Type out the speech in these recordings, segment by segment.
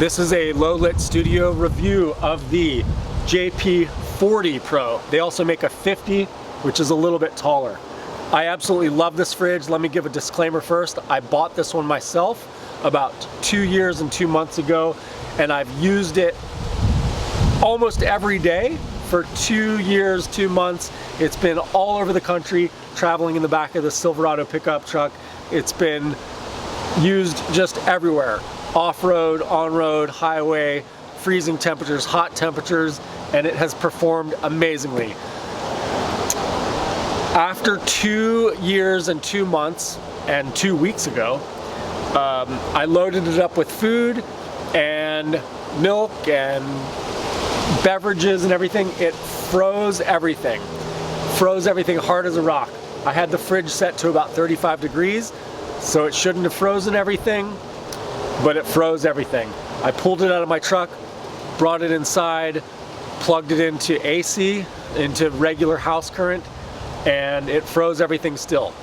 This is a low-lit studio review of the JP 40 Pro. They also make a 50, which is a little bit taller. I absolutely love this fridge. Let me give a disclaimer first. I bought this one myself about 2 years and 2 months ago, and I've used it almost every day for 2 years, 2 months. It's been all over the country, traveling in the back of the Silverado pickup truck. It's been used just everywhere. Off-road, on-road, highway, freezing temperatures, hot temperatures, and it has performed amazingly. After 2 years and 2 months and 2 weeks ago, I loaded it up with food and milk and beverages and everything. It froze everything. Froze everything hard as a rock. I had the fridge set to about 35 degrees, so it shouldn't have frozen everything, but it froze everything. I pulled it out of my truck, brought it inside, plugged it into AC, into regular house current, and it froze everything still.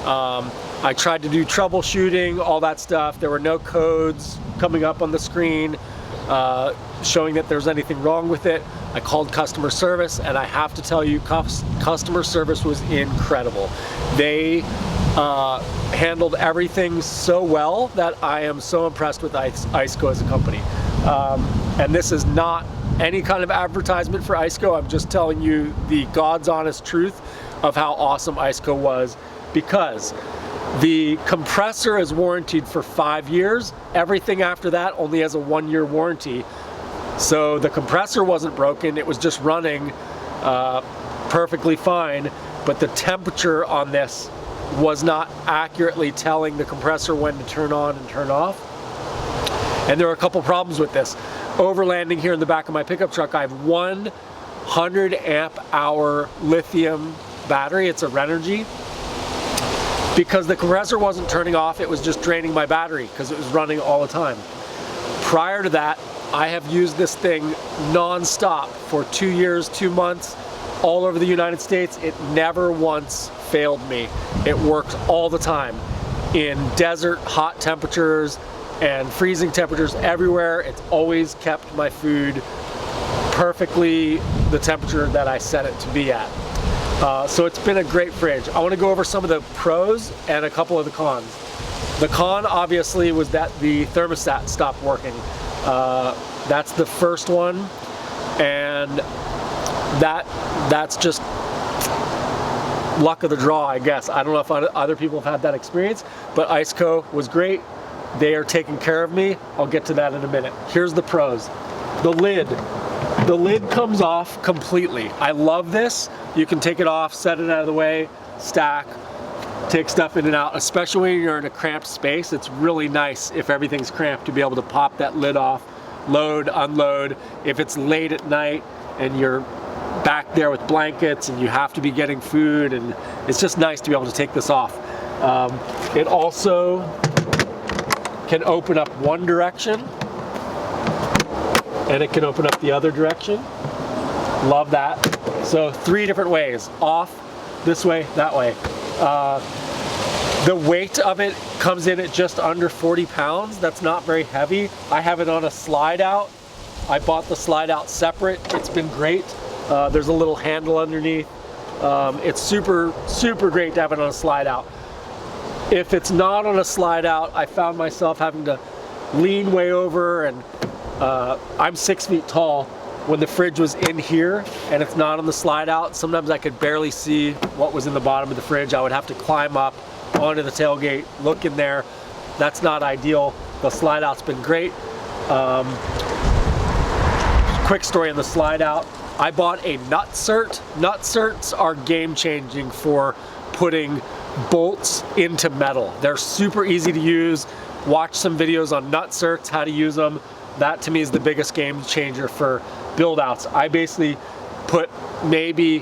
I tried to do troubleshooting, all that stuff. There were no codes coming up on the screen showing that there's anything wrong with it. I called customer service, and I have to tell you, customer service was incredible. They handled everything so well that I am so impressed with ICECO as a company. And this is not any kind of advertisement for ICECO. I'm just telling you the God's honest truth of how awesome ICECO was, because the compressor is warranted for 5 years. Everything after that only has a 1-year warranty. So the compressor wasn't broken, it was just running perfectly fine, but the temperature on this was not accurately telling the compressor when to turn on and turn off. And there are a couple problems with this. Overlanding here in the back of my pickup truck, I have 100 amp hour lithium battery. It's a Renogy. Because the compressor wasn't turning off, it was just draining my battery because it was running all the time. Prior to that, I have used this thing non-stop for 2 years, 2 months, all over the United States. It never once failed me. It worked all the time in desert, hot temperatures, and freezing temperatures everywhere. It's always kept my food perfectly the temperature that I set it to be at. So it's been a great fridge. I want to go over some of the pros and a couple of the cons. The con, obviously, was that the thermostat stopped working. That's the first one, and that's just luck of the draw, I guess. I don't know if other people have had that experience, but ICECO was great. They are taking care of me. I'll get to that in a minute. Here's the pros. The lid. The lid comes off completely. I love this. You can take it off, set it out of the way, stack, take stuff in and out, especially when you're in a cramped space. It's really nice if everything's cramped to be able to pop that lid off, load, unload. If it's late at night and you're back there with blankets and you have to be getting food, and it's just nice to be able to take this off. It also can open up one direction, and it can open up the other direction. Love that. So 3 different ways: off, this way, that way. The weight of it comes in at just under 40 pounds. That's not very heavy. I have it on a slide out. I bought the slide out separate. It's been great. There's a little handle underneath. It's super, super great to have it on a slide out. If it's not on a slide out, I found myself having to lean way over, and I'm 6 feet tall. When the fridge was in here and it's not on the slide out, sometimes I could barely see what was in the bottom of the fridge. I would have to climb up onto the tailgate, look in there. That's not ideal. The slide out's been great. Quick story on the slide out. I bought a nut cert. Nut certs are game changing for putting bolts into metal. They're super easy to use. Watch some videos on nut certs, how to use them. That to me is the biggest game changer for build outs. I basically put maybe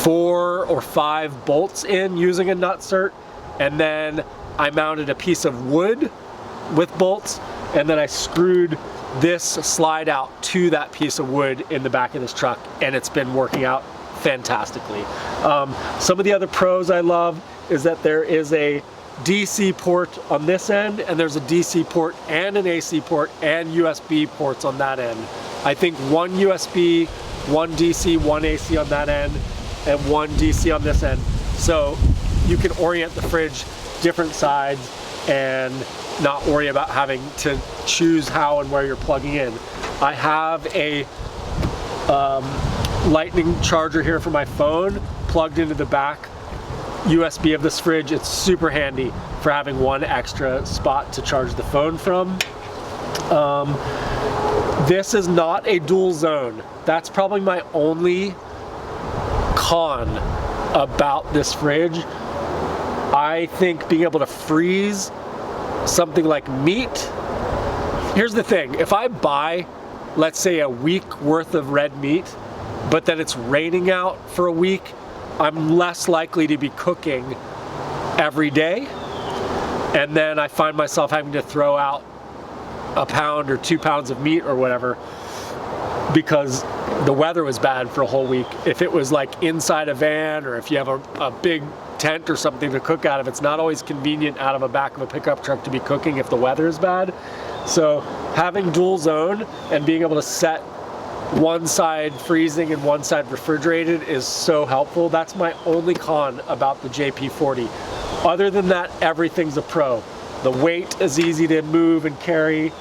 4 or 5 bolts in using a nut cert, and then I mounted a piece of wood with bolts, and then I screwed this slide out to that piece of wood in the back of this truck, and it's been working out fantastically. Some of the other pros I love is that there is a DC port on this end, and there's a DC port and an AC port and USB ports on that end. I think one USB, one DC, one AC on that end, and one DC on this end. So you can orient the fridge different sides and not worry about having to choose how and where you're plugging in. I have a lightning charger here for my phone plugged into the back USB of this fridge. It's super handy for having one extra spot to charge the phone from. This is not a dual zone. That's probably my only con about this fridge. I think being able to freeze something like meat. Here's the thing, if I buy, let's say, a week worth of red meat, but then it's raining out for a week, I'm less likely to be cooking every day. And then I find myself having to throw out a pound or 2 pounds of meat or whatever because the weather was bad for a whole week. If it was like inside a van, or if you have a big tent or something to cook out of, it's not always convenient out of the back of a pickup truck to be cooking if the weather is bad. So having dual zone and being able to set one side freezing and one side refrigerated is so helpful. That's my only con about the JP40. Other than that, everything's a pro. The weight is easy to move and carry.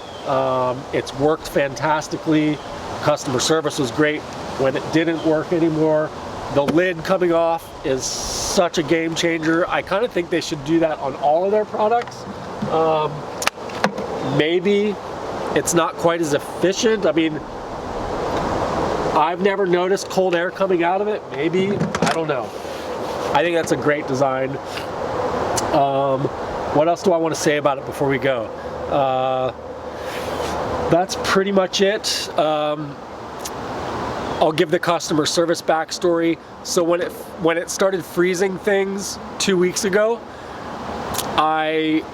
It's worked fantastically. Customer service was great when it didn't work anymore. The lid coming off is such a game changer. I kind of think they should do that on all of their products. Maybe it's not quite as efficient. I mean, I've never noticed cold air coming out of it. Maybe, I don't know. I think that's a great design. What else do I want to say about it before we go? That's pretty much it. I'll give the customer service backstory. So when it started freezing things 2 weeks ago, I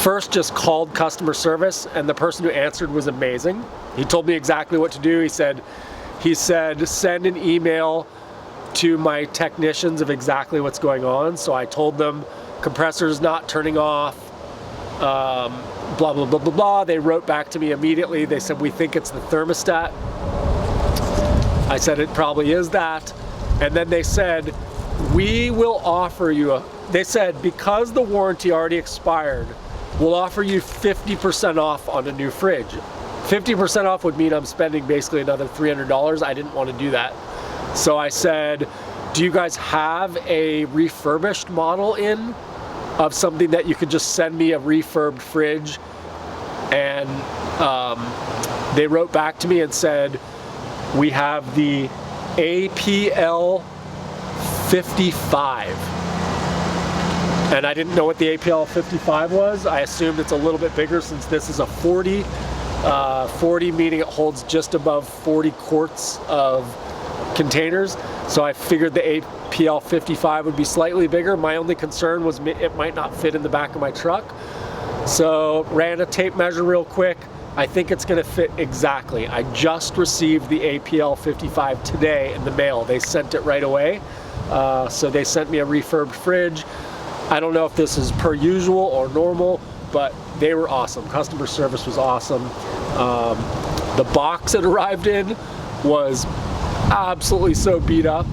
first just called customer service, and the person who answered was amazing. He told me exactly what to do. He said send an email to my technicians of exactly what's going on. So I told them compressor's not turning off, blah, blah, blah, blah, blah. They wrote back to me immediately. They said, we think it's the thermostat. I said, it probably is that. And then they said, we will offer you they said, because the warranty already expired, we'll offer you 50% off on a new fridge. 50% off would mean I'm spending basically another $300. I didn't want to do that. So I said, do you guys have a refurbished model in of something that you could just send me a refurbed fridge? And they wrote back to me and said, we have the APL 55. And I didn't know what the APL 55 was. I assumed it's a little bit bigger since this is a 40. 40 meaning it holds just above 40 quarts of containers. So I figured the APL 55 would be slightly bigger. My only concern was it might not fit in the back of my truck. So ran a tape measure real quick. I think it's gonna fit exactly. I just received the APL 55 today in the mail. They sent it right away. So they sent me a refurbed fridge. I don't know if this is per usual or normal, but they were awesome. Customer service was awesome. The box it arrived in was absolutely so beat up.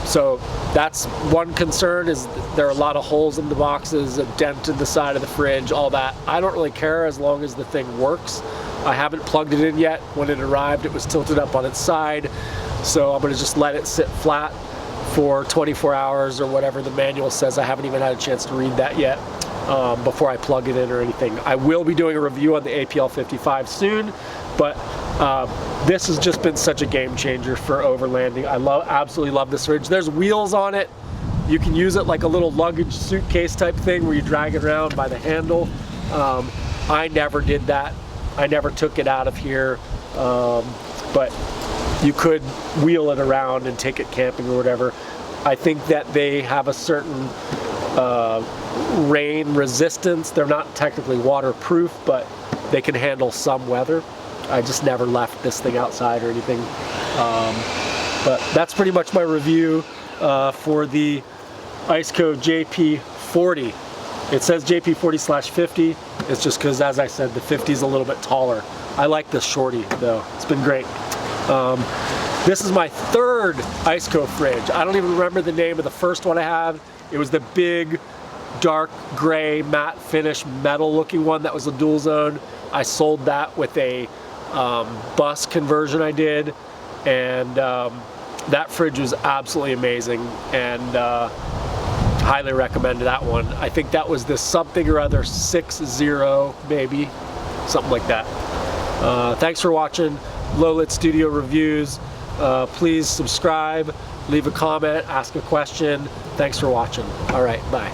So that's one concern, is there are a lot of holes in the boxes, a dent in the side of the fridge, all that. I don't really care as long as the thing works. I haven't plugged it in yet. When it arrived, it was tilted up on its side. So I'm gonna just let it sit flat for 24 hours or whatever the manual says. I haven't even had a chance to read that yet before I plug it in or anything. I will be doing a review on the APL 55 soon, but this has just been such a game changer for overlanding. I absolutely love this fridge. There's wheels on it. You can use it like a little luggage suitcase type thing where you drag it around by the handle. I never did that. I never took it out of here, but you could wheel it around and take it camping or whatever. I think that they have a certain rain resistance. They're not technically waterproof, but they can handle some weather. I just never left this thing outside or anything. But that's pretty much my review for the ICECO JP 40. It says JP40/50. It's just because, as I said, the 50 is a little bit taller. I like this shorty though. It's been great. This is my third ICECO fridge. I don't even remember the name of the first one I had. It was the big, dark gray, matte finish, metal looking one that was a dual zone. I sold that with a bus conversion I did, and that fridge was absolutely amazing, and highly recommend that one. I think that was the something or other 60 maybe, something like that. Thanks for watching Lowlit Studio Reviews. Please subscribe, leave a comment, ask a question. Thanks for watching. All right, bye.